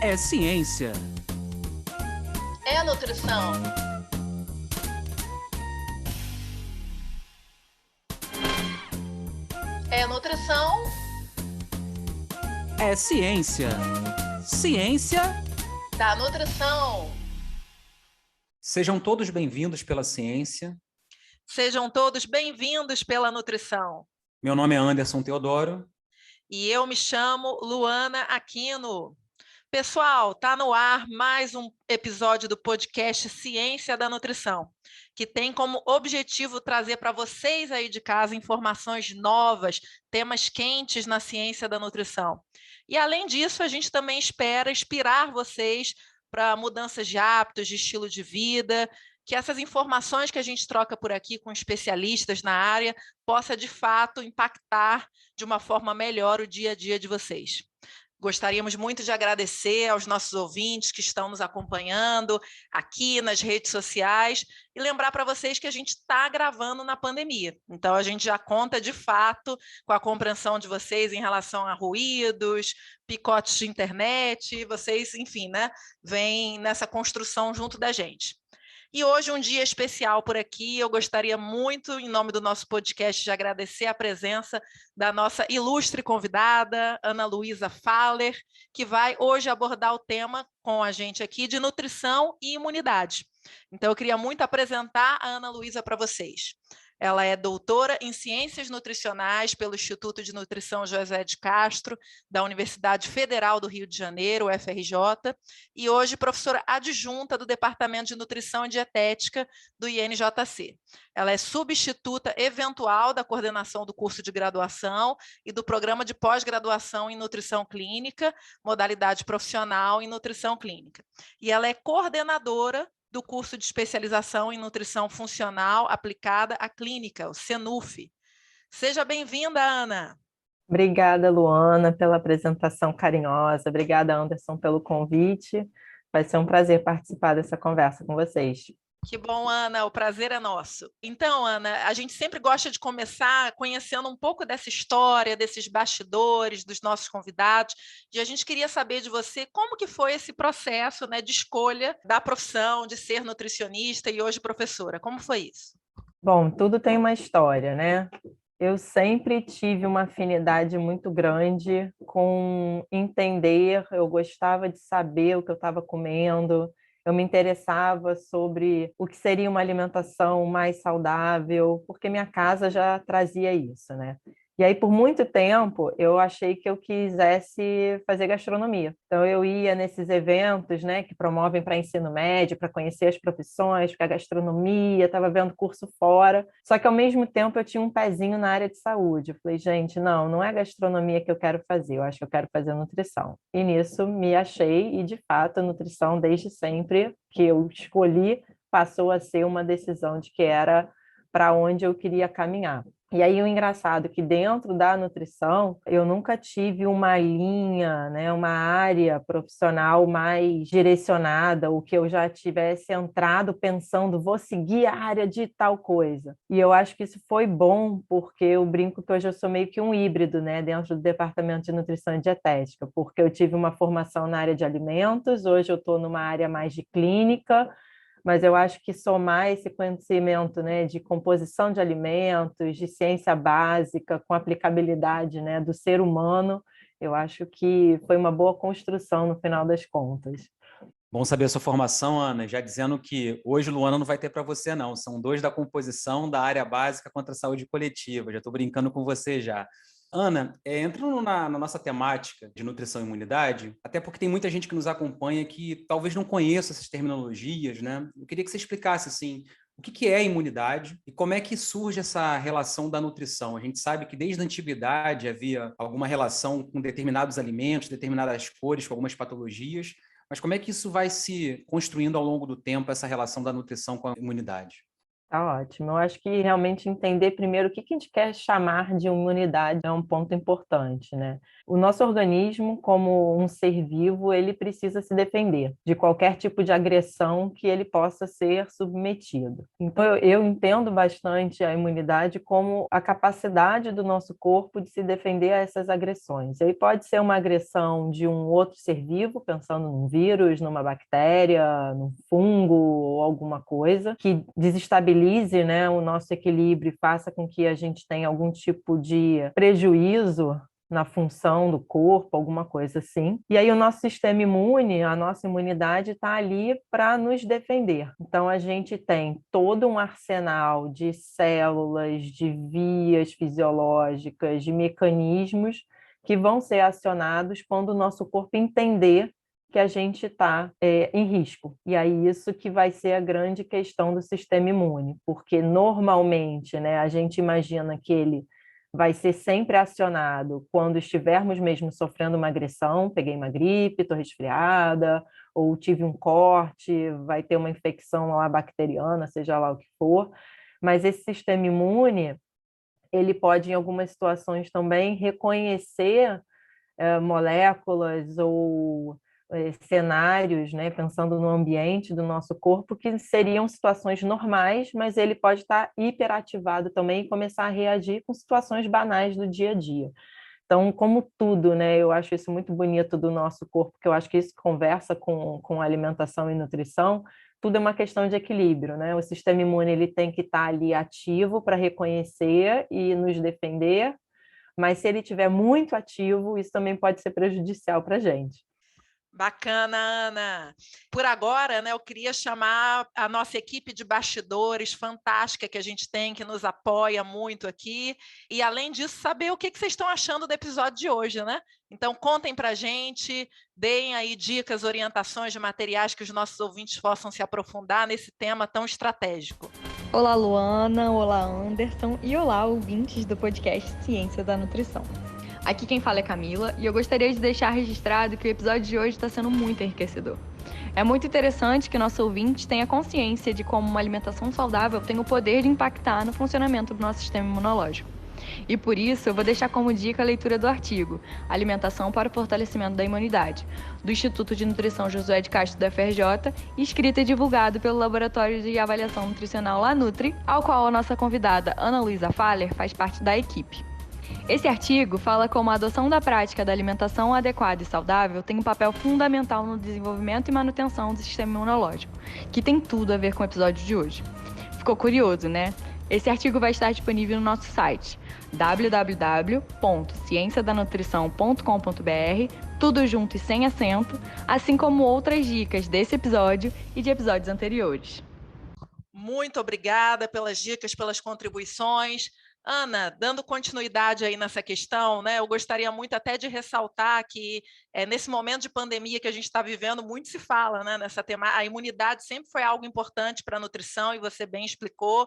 É ciência. É nutrição. É nutrição. É ciência. Ciência. Da nutrição. Sejam todos bem-vindos pela ciência. Sejam todos bem-vindos pela nutrição. Meu nome é Anderson Teodoro. E eu me chamo Luana Aquino. Pessoal, está no ar mais um episódio do podcast Ciência da Nutrição, que tem como objetivo trazer para vocês aí de casa informações novas, temas quentes na ciência da nutrição. E além disso, a gente também espera inspirar vocês para mudanças de hábitos, de estilo de vida, que essas informações que a gente troca por aqui com especialistas na área possa de fato impactar de uma forma melhor o dia a dia de vocês. Gostaríamos muito de agradecer aos nossos ouvintes que estão nos acompanhando aqui nas redes sociais e lembrar para vocês que a gente está gravando na pandemia. Então, a gente já conta, de fato, com a compreensão de vocês em relação a ruídos, picotes de internet, vocês, enfim, né, vêm nessa construção junto da gente. E hoje um dia especial por aqui, eu gostaria muito, em nome do nosso podcast, de agradecer a presença da nossa ilustre convidada, Ana Luísa Faller, que vai hoje abordar o tema com a gente aqui de nutrição e imunidade. Então, eu queria muito apresentar a Ana Luísa para vocês. Ela é doutora em Ciências Nutricionais pelo Instituto de Nutrição José de Castro, da Universidade Federal do Rio de Janeiro, UFRJ, e hoje professora adjunta do Departamento de Nutrição e Dietética do INJC. Ela é substituta eventual da coordenação do curso de graduação e do programa de pós-graduação em Nutrição Clínica, modalidade profissional em Nutrição Clínica. E ela é coordenadora do curso de especialização em nutrição funcional aplicada à clínica, o CENUF. Seja bem-vinda, Ana. Obrigada, Luana, pela apresentação carinhosa. Obrigada, Anderson, pelo convite. Vai ser um prazer participar dessa conversa com vocês. Que bom, Ana, o prazer é nosso. Então, Ana, a gente sempre gosta de começar conhecendo um pouco dessa história, desses bastidores, dos nossos convidados, e a gente queria saber de você como que foi esse processo, né, de escolha da profissão, de ser nutricionista e hoje professora. Como foi isso? Bom, tudo tem uma história, né? Eu sempre tive uma afinidade muito grande com entender, eu gostava de saber o que eu estava comendo, eu me interessava sobre o que seria uma alimentação mais saudável, porque minha casa já trazia isso, né? E aí, por muito tempo, eu achei que eu quisesse fazer gastronomia. Então, eu ia nesses eventos, né, que promovem para ensino médio, para conhecer as profissões, porque a gastronomia, estava vendo curso fora. Só que, ao mesmo tempo, eu tinha um pezinho na área de saúde. Eu falei, gente, não é gastronomia que eu quero fazer, eu acho que eu quero fazer nutrição. E nisso me achei, e de fato, a nutrição, desde sempre que eu escolhi, passou a ser uma decisão de que era para onde eu queria caminhar. E aí o engraçado é que dentro da nutrição eu nunca tive uma linha, né, uma área profissional mais direcionada, o que eu já tivesse entrado pensando, vou seguir a área de tal coisa. E eu acho que isso foi bom, porque eu brinco que hoje eu sou meio que um híbrido, né, dentro do Departamento de Nutrição e Dietética, porque eu tive uma formação na área de alimentos, hoje eu estou numa área mais de clínica, mas eu acho que somar esse conhecimento, né, de composição de alimentos, de ciência básica, com aplicabilidade, né, do ser humano, eu acho que foi uma boa construção no final das contas. Bom saber a sua formação, Ana, já dizendo que hoje Luana não vai ter para você, não. São dois da composição da área básica contra a saúde coletiva. Já estou brincando com você já. Ana, entrando na nossa temática de nutrição e imunidade, até porque tem muita gente que nos acompanha que talvez não conheça essas terminologias, né? Eu queria que você explicasse, assim, o que é a imunidade e como é que surge essa relação da nutrição. A gente sabe que desde a antiguidade havia alguma relação com determinados alimentos, determinadas cores, com algumas patologias, mas como é que isso vai se construindo ao longo do tempo, essa relação da nutrição com a imunidade? Tá ótimo. Eu acho que realmente entender primeiro o que a gente quer chamar de imunidade é um ponto importante, né? O nosso organismo, como um ser vivo, ele precisa se defender de qualquer tipo de agressão que ele possa ser submetido. Então, eu entendo bastante a imunidade como a capacidade do nosso corpo de se defender a essas agressões. E aí pode ser uma agressão de um outro ser vivo, pensando num vírus, numa bactéria, num fungo ou alguma coisa, que desestabilize, né, o nosso equilíbrio e faça com que a gente tenha algum tipo de prejuízo na função do corpo, alguma coisa assim. E aí o nosso sistema imune, a nossa imunidade está ali para nos defender. Então a gente tem todo um arsenal de células, de vias fisiológicas, de mecanismos que vão ser acionados quando o nosso corpo entender que a gente está em risco. E aí isso que vai ser a grande questão do sistema imune, porque normalmente, né, a gente imagina que ele vai ser sempre acionado quando estivermos mesmo sofrendo uma agressão, peguei uma gripe, estou resfriada, ou tive um corte, vai ter uma infecção lá bacteriana, seja lá o que for. Mas esse sistema imune, ele pode, em algumas situações também, reconhecer moléculas ou cenários, né, pensando no ambiente do nosso corpo, que seriam situações normais, mas ele pode estar hiperativado também e começar a reagir com situações banais do dia a dia. Então, como tudo, né, eu acho isso muito bonito do nosso corpo, porque eu acho que isso conversa com alimentação e nutrição, tudo é uma questão de equilíbrio, né? O sistema imune ele tem que estar ali ativo para reconhecer e nos defender, mas se ele estiver muito ativo, isso também pode ser prejudicial para a gente. Bacana, Ana. Por agora, né, eu queria chamar a nossa equipe de bastidores fantástica que a gente tem, que nos apoia muito aqui. E, além disso, saber o que vocês estão achando do episódio de hoje, né? Então, contem para a gente, deem aí dicas, orientações de materiais que os nossos ouvintes possam se aprofundar nesse tema tão estratégico. Olá, Luana. Olá, Anderson. E olá, ouvintes do podcast Ciência da Nutrição. Aqui quem fala é Camila e eu gostaria de deixar registrado que o episódio de hoje está sendo muito enriquecedor. É muito interessante que nosso ouvinte tenha consciência de como uma alimentação saudável tem o poder de impactar no funcionamento do nosso sistema imunológico. E por isso eu vou deixar como dica a leitura do artigo Alimentação para o Fortalecimento da Imunidade, do Instituto de Nutrição Josué de Castro da FRJ, escrito e divulgado pelo Laboratório de Avaliação Nutricional LaNutri, ao qual a nossa convidada Ana Luísa Faller faz parte da equipe. Esse artigo fala como a adoção da prática da alimentação adequada e saudável tem um papel fundamental no desenvolvimento e manutenção do sistema imunológico, que tem tudo a ver com o episódio de hoje. Ficou curioso, né? Esse artigo vai estar disponível no nosso site www.cienciadanutrição.com.br, tudo junto e sem acento, assim como outras dicas desse episódio e de episódios anteriores. Muito obrigada pelas dicas, pelas contribuições. Ana, dando continuidade aí nessa questão, né, eu gostaria muito até de ressaltar que nesse momento de pandemia que a gente está vivendo, muito se fala, né, nessa a imunidade sempre foi algo importante para a nutrição e você bem explicou,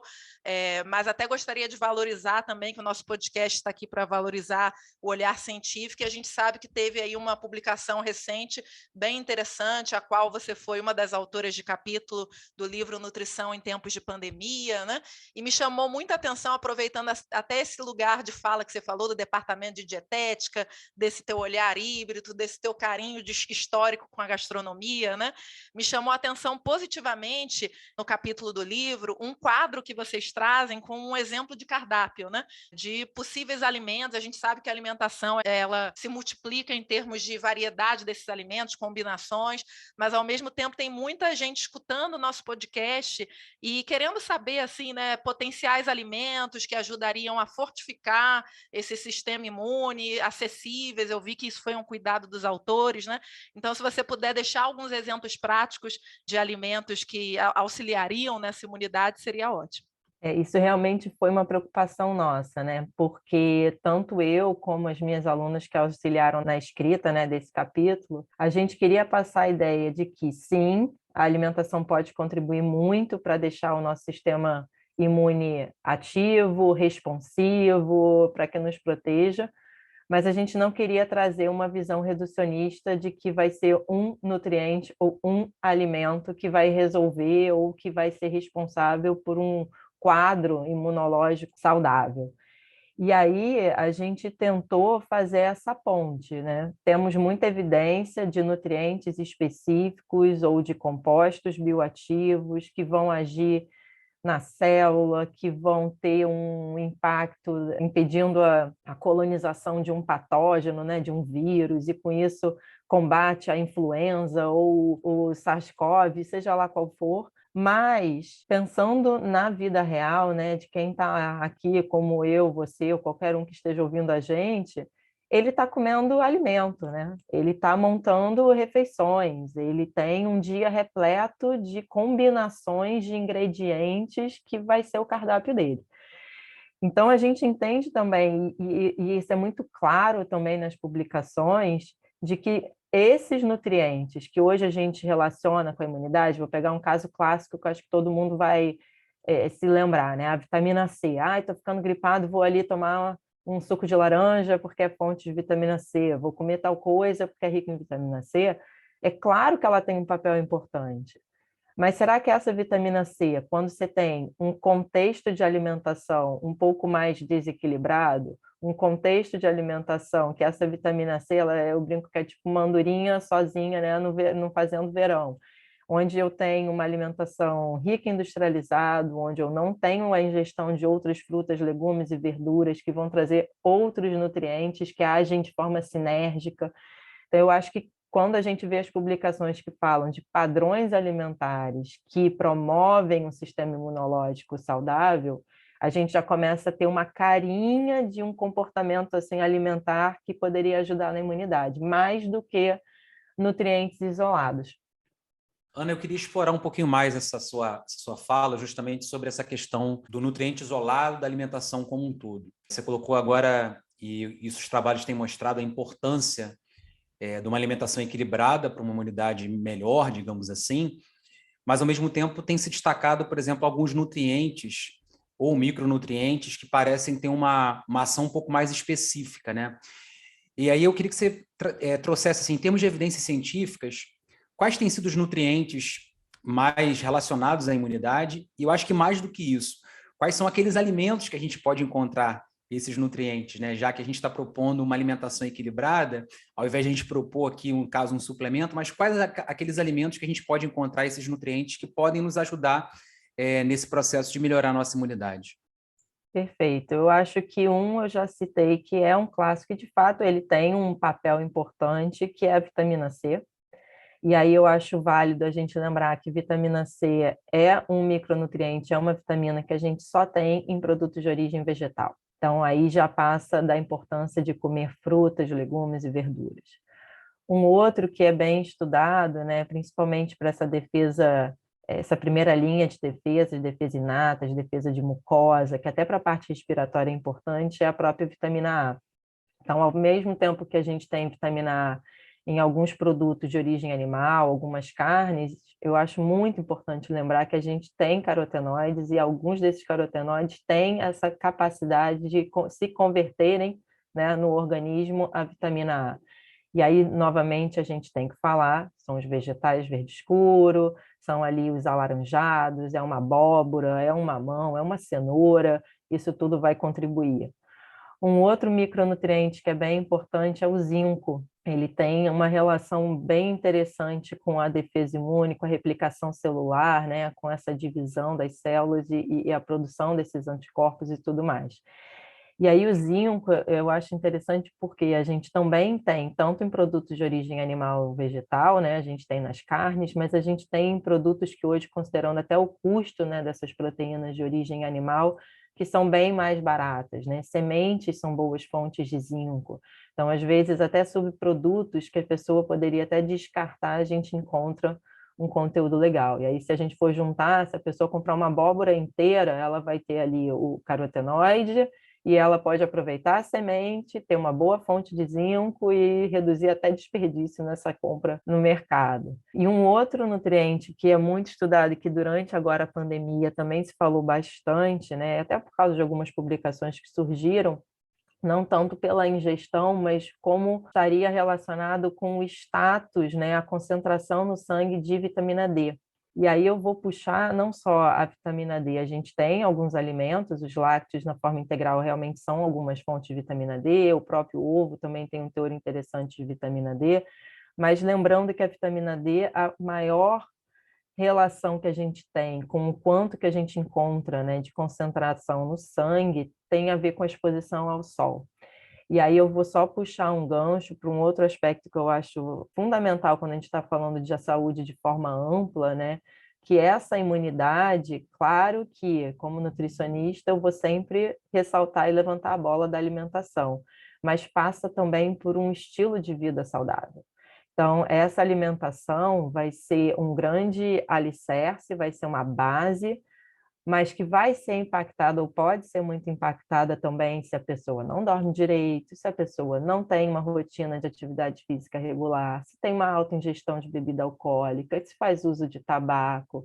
mas até gostaria de valorizar também que o nosso podcast está aqui para valorizar o olhar científico e a gente sabe que teve aí uma publicação recente bem interessante, a qual você foi uma das autoras de capítulo do livro Nutrição em Tempos de Pandemia, né, e me chamou muita atenção, aproveitando até esse lugar de fala que você falou do departamento de dietética, desse teu olhar híbrido, desse teu carinho histórico com a gastronomia, né? Me chamou a atenção positivamente no capítulo do livro um quadro que vocês trazem com um exemplo de cardápio, né? De possíveis alimentos. A gente sabe que a alimentação ela se multiplica em termos de variedade desses alimentos, combinações, mas ao mesmo tempo tem muita gente escutando o nosso podcast e querendo saber assim, né, potenciais alimentos que ajudariam a fortificar esse sistema imune, acessíveis. Eu vi que isso foi um cuidado dos autores, né? Então, se você puder deixar alguns exemplos práticos de alimentos que auxiliariam nessa imunidade, seria ótimo. Isso realmente foi uma preocupação nossa, né? Porque tanto eu como as minhas alunas que auxiliaram na escrita, né, desse capítulo, a gente queria passar a ideia de que, sim, a alimentação pode contribuir muito para deixar o nosso sistema imune ativo, responsivo, para que nos proteja, mas a gente não queria trazer uma visão reducionista de que vai ser um nutriente ou um alimento que vai resolver ou que vai ser responsável por um quadro imunológico saudável. E aí a gente tentou fazer essa ponte, né? Temos muita evidência de nutrientes específicos ou de compostos bioativos que vão agir na célula, que vão ter um impacto impedindo a colonização de um patógeno, né, de um vírus, e com isso combate a influenza ou o SARS-CoV, seja lá qual for. Mas, pensando na vida real, né, de quem está aqui, como eu, você ou qualquer um que esteja ouvindo a gente, ele está comendo alimento, né? Ele está montando refeições, ele tem um dia repleto de combinações de ingredientes que vai ser o cardápio dele. Então, a gente entende também, e isso é muito claro também nas publicações, de que esses nutrientes que hoje a gente relaciona com a imunidade, vou pegar um caso clássico que eu acho que todo mundo vai se lembrar, né? A vitamina C. Ai, estou ficando gripado, vou ali tomar um suco de laranja porque é fonte de vitamina C, vou comer tal coisa porque é rico em vitamina C. É claro que ela tem um papel importante, mas será que essa vitamina C, quando você tem um contexto de alimentação um pouco mais desequilibrado, um contexto de alimentação que essa vitamina C, eu brinco que é tipo uma andorinha sozinha, né, no fazendo verão, onde eu tenho uma alimentação rica em industrializado, onde eu não tenho a ingestão de outras frutas, legumes e verduras que vão trazer outros nutrientes que agem de forma sinérgica. Então, eu acho que quando a gente vê as publicações que falam de padrões alimentares que promovem um sistema imunológico saudável, a gente já começa a ter uma carinha de um comportamento assim, alimentar que poderia ajudar na imunidade, mais do que nutrientes isolados. Ana, eu queria explorar um pouquinho mais essa sua fala, justamente sobre essa questão do nutriente isolado da alimentação como um todo. Você colocou agora, e isso os trabalhos têm mostrado, a importância de uma alimentação equilibrada para uma imunidade melhor, digamos assim, mas ao mesmo tempo tem se destacado, por exemplo, alguns nutrientes ou micronutrientes que parecem ter uma ação um pouco mais específica, né? E aí eu queria que você trouxesse, assim, em termos de evidências científicas, quais têm sido os nutrientes mais relacionados à imunidade? E eu acho que mais do que isso, quais são aqueles alimentos que a gente pode encontrar esses nutrientes, né? Já que a gente está propondo uma alimentação equilibrada, ao invés de a gente propor aqui, um suplemento, mas quais aqueles alimentos que a gente pode encontrar esses nutrientes que podem nos ajudar nesse processo de melhorar a nossa imunidade? Perfeito. Eu acho que eu já citei que é um clássico e, de fato, ele tem um papel importante, que é a vitamina C. E aí eu acho válido a gente lembrar que vitamina C é um micronutriente, é uma vitamina que a gente só tem em produtos de origem vegetal. Então, aí já passa da importância de comer frutas, legumes e verduras. Um outro que é bem estudado, né, principalmente para essa defesa, essa primeira linha de defesa inata, de defesa de mucosa, que até para a parte respiratória é importante, é a própria vitamina A. Então, ao mesmo tempo que a gente tem vitamina A em alguns produtos de origem animal, algumas carnes, eu acho muito importante lembrar que a gente tem carotenoides e alguns desses carotenoides têm essa capacidade de se converterem, né, no organismo a vitamina A. E aí, novamente, a gente tem que falar, são os vegetais verde escuro, são ali os alaranjados, é uma abóbora, é um mamão, é uma cenoura, isso tudo vai contribuir. Um outro micronutriente que é bem importante é o zinco. Ele tem uma relação bem interessante com a defesa imune, com a replicação celular, né? Com essa divisão das células e a produção desses anticorpos e tudo mais. E aí o zinco eu acho interessante porque a gente também tem, tanto em produtos de origem animal ou vegetal, né? A gente tem nas carnes, mas a gente tem em produtos que hoje, considerando até o custo, né, dessas proteínas de origem animal, que são bem mais baratas, né? Sementes são boas fontes de zinco. Então, às vezes, até subprodutos que a pessoa poderia até descartar, a gente encontra um conteúdo legal. E aí, se a gente for juntar, se a pessoa comprar uma abóbora inteira, ela vai ter ali o carotenoide, e ela pode aproveitar a semente, ter uma boa fonte de zinco e reduzir até desperdício nessa compra no mercado. E um outro nutriente que é muito estudado e que durante agora a pandemia também se falou bastante, né, até por causa de algumas publicações que surgiram, não tanto pela ingestão, mas como estaria relacionado com o status, né, a concentração no sangue de vitamina D. E aí eu vou puxar não só a vitamina D, a gente tem alguns alimentos, os lácteos na forma integral realmente são algumas fontes de vitamina D, o próprio ovo também tem um teor interessante de vitamina D, mas lembrando que a vitamina D, a maior relação que a gente tem com o quanto que a gente encontra, né, de concentração no sangue tem a ver com a exposição ao sol. E aí eu vou só puxar um gancho para um outro aspecto que eu acho fundamental quando a gente está falando de saúde de forma ampla, né? Que é essa imunidade, claro que, como nutricionista, eu vou sempre ressaltar e levantar a bola da alimentação, mas passa também por um estilo de vida saudável. Então, essa alimentação vai ser um grande alicerce, vai ser uma base, mas que vai ser impactada ou pode ser muito impactada também se a pessoa não dorme direito, se a pessoa não tem uma rotina de atividade física regular, se tem uma alta ingestão de bebida alcoólica, se faz uso de tabaco.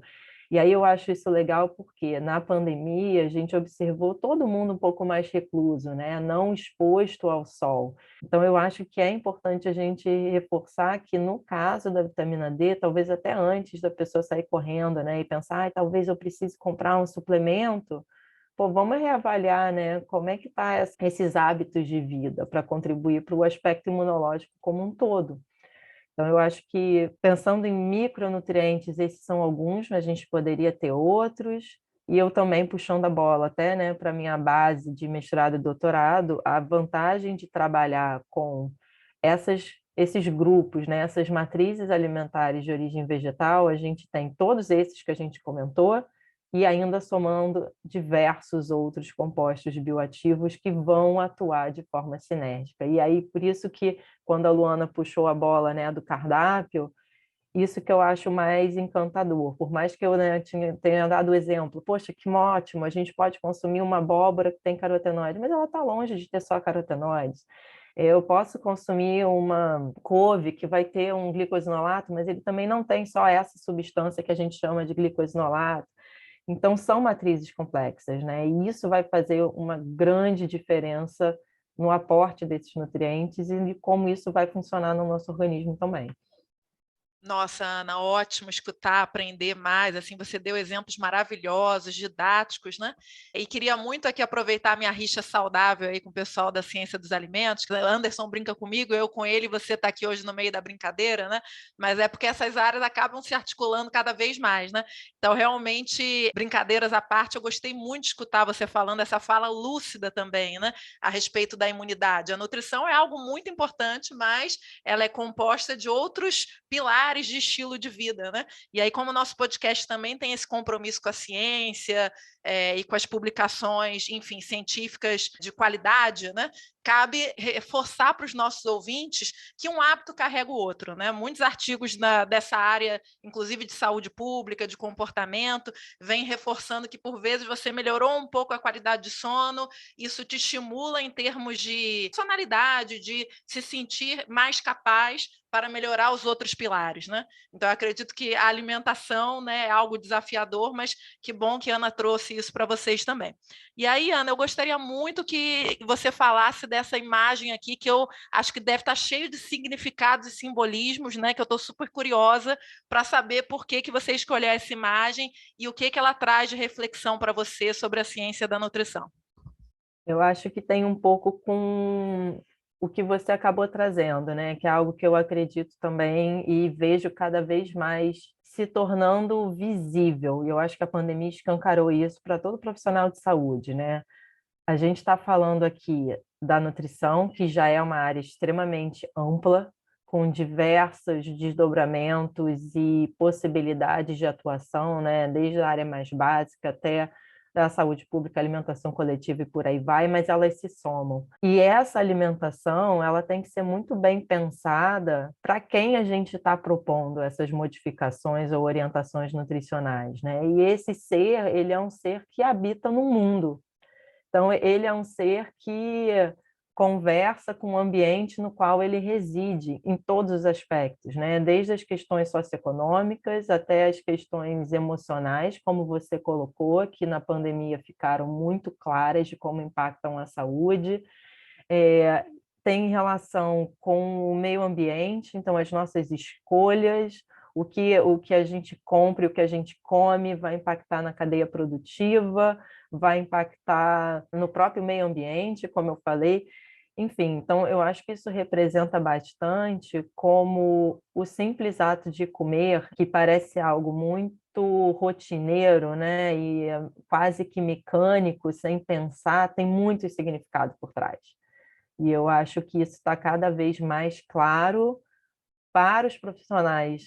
E aí eu acho isso legal porque na pandemia a gente observou todo mundo um pouco mais recluso, né? Não exposto ao sol. Então eu acho que é importante a gente reforçar que no caso da vitamina D, talvez até antes da pessoa sair correndo, né? E pensar, talvez eu precise comprar um suplemento. Pô, vamos reavaliar, né? Como é que tá esses hábitos de vida para contribuir para o aspecto imunológico como um todo. Então, eu acho que, pensando em micronutrientes, esses são alguns, mas a gente poderia ter outros. E eu também, puxando a bola até, né, para a minha base de mestrado e doutorado, a vantagem de trabalhar com esses grupos, né, essas matrizes alimentares de origem vegetal, a gente tem todos esses que a gente comentou, e ainda somando diversos outros compostos bioativos que vão atuar de forma sinérgica. E aí, por isso que, quando a Luana puxou a bola, né, do cardápio, isso que eu acho mais encantador. Por mais que eu, né, tenha dado o exemplo, poxa, que ótimo, a gente pode consumir uma abóbora que tem carotenoide, mas ela está longe de ter só carotenoides. Eu posso consumir uma couve que vai ter um glicosinolato, mas ele também não tem só essa substância que a gente chama de glicosinolato. Então, são matrizes complexas, né? E isso vai fazer uma grande diferença no aporte desses nutrientes e como isso vai funcionar no nosso organismo também. Nossa, Ana, ótimo escutar, aprender mais. Assim, você deu exemplos maravilhosos, didáticos, né? E queria muito aqui aproveitar a minha rixa saudável aí com o pessoal da ciência dos alimentos. Que Anderson brinca comigo, eu com ele, você está aqui hoje no meio da brincadeira, né? Mas é porque essas áreas acabam se articulando cada vez mais, né? Então, realmente, brincadeiras à parte, eu gostei muito de escutar você falando essa fala lúcida também, né? A respeito da imunidade. A nutrição é algo muito importante, mas ela é composta de outros pilares de estilo de vida, né? E aí, como o nosso podcast também tem esse compromisso com a ciência e com as publicações, enfim, científicas de qualidade, né? Cabe reforçar para os nossos ouvintes que um hábito carrega o outro, né? Muitos artigos dessa área, inclusive de saúde pública, de comportamento, vêm reforçando que, por vezes, você melhorou um pouco a qualidade de sono, isso te estimula em termos de funcionalidade, de se sentir mais capaz para melhorar os outros pilares, né? Então, eu acredito que a alimentação, né, é algo desafiador, mas que bom que a Ana trouxe isso para vocês também. E aí, Ana, eu gostaria muito que você falasse dessa imagem aqui, que eu acho que deve estar cheio de significados e simbolismos, né? Que eu estou super curiosa para saber por que você escolheu essa imagem e o que ela traz de reflexão para você sobre a ciência da nutrição. Eu acho que tem um pouco com o que você acabou trazendo, né? Que é algo que eu acredito também e vejo cada vez mais se tornando visível. E eu acho que a pandemia escancarou isso para todo profissional de saúde, né? A gente está falando aqui da nutrição, que já é uma área extremamente ampla, com diversos desdobramentos e possibilidades de atuação, né? Desde a área mais básica até da saúde pública, alimentação coletiva e por aí vai, mas elas se somam. E essa alimentação, ela tem que ser muito bem pensada para quem a gente está propondo essas modificações ou orientações nutricionais, né? E esse ser, ele é um ser que habita no mundo. Então, ele é um ser que conversa com o ambiente no qual ele reside, em todos os aspectos, né? Desde as questões socioeconômicas até as questões emocionais, como você colocou, que na pandemia ficaram muito claras de como impactam a saúde. Tem relação com o meio ambiente, então as nossas escolhas, o que a gente compra e o que a gente come vai impactar na cadeia produtiva, vai impactar no próprio meio ambiente, como eu falei. Enfim, então eu acho que isso representa bastante como o simples ato de comer, que parece algo muito rotineiro, né, e quase que mecânico, sem pensar, tem muito significado por trás. E eu acho que isso está cada vez mais claro para os profissionais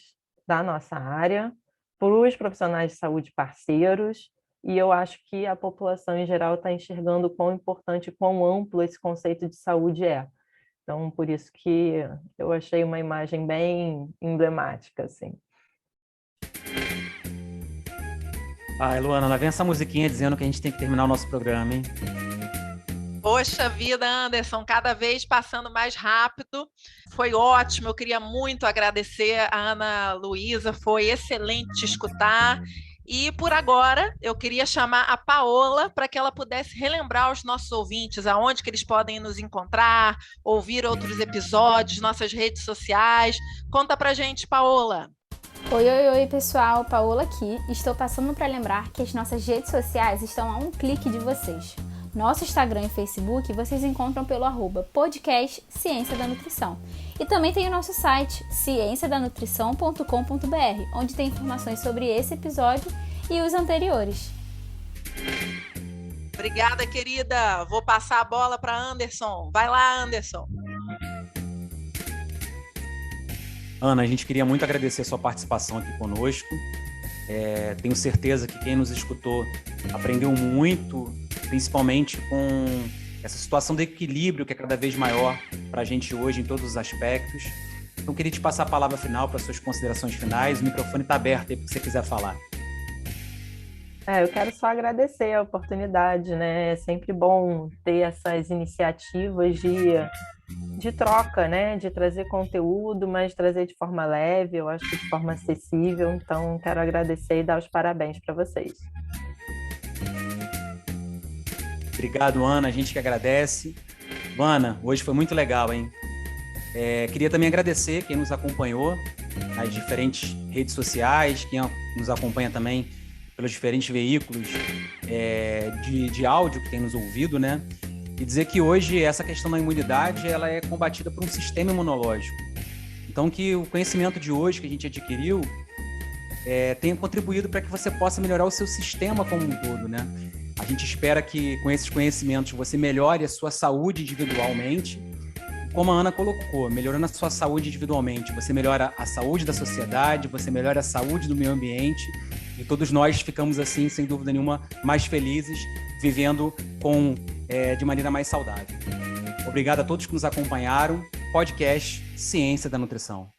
da nossa área, para os profissionais de saúde parceiros, e eu acho que a população em geral está enxergando o quão importante, quão amplo esse conceito de saúde é. Então, por isso que eu achei uma imagem bem emblemática, assim. Ai, Luana, lá vem essa musiquinha dizendo que a gente tem que terminar o nosso programa, hein? Poxa vida, Anderson, cada vez passando mais rápido. Foi ótimo, eu queria muito agradecer a Ana Luísa, foi excelente te escutar. E por agora, eu queria chamar a Paola para que ela pudesse relembrar aos nossos ouvintes aonde que eles podem nos encontrar, ouvir outros episódios, nossas redes sociais. Conta pra gente, Paola. Oi, pessoal, Paola aqui. Estou passando para lembrar que as nossas redes sociais estão a um clique de vocês. Nosso Instagram e Facebook vocês encontram pelo @podcast Ciência da Nutrição. E também tem o nosso site, cienciadanutrição.com.br, onde tem informações sobre esse episódio e os anteriores. Obrigada, querida. Vou passar a bola para Anderson. Vai lá, Anderson. Ana, a gente queria muito agradecer a sua participação aqui conosco. Tenho certeza que quem nos escutou aprendeu muito, principalmente com essa situação de equilíbrio que é cada vez maior para a gente hoje em todos os aspectos. Então, queria te passar a palavra final para suas considerações finais. O microfone está aberto aí para o que você quiser falar. Eu quero só agradecer a oportunidade, né? É sempre bom ter essas iniciativas de troca, né? De trazer conteúdo, mas trazer de forma leve, eu acho que de forma acessível. Então, quero agradecer e dar os parabéns para vocês. Obrigado, Ana. A gente que agradece. Ana, hoje foi muito legal, hein? Queria também agradecer quem nos acompanhou nas diferentes redes sociais, quem nos acompanha também pelos diferentes veículos de áudio que tem nos ouvido, né? E dizer que hoje essa questão da imunidade ela é combatida por um sistema imunológico. Então, que o conhecimento de hoje que a gente adquiriu tenha contribuído para que você possa melhorar o seu sistema como um todo, né? A gente espera que com esses conhecimentos você melhore a sua saúde individualmente. Como a Ana colocou, melhorando a sua saúde individualmente, você melhora a saúde da sociedade, você melhora a saúde do meio ambiente e todos nós ficamos assim, sem dúvida nenhuma, mais felizes, vivendo de maneira mais saudável. Obrigado a todos que nos acompanharam. Podcast Ciência da Nutrição.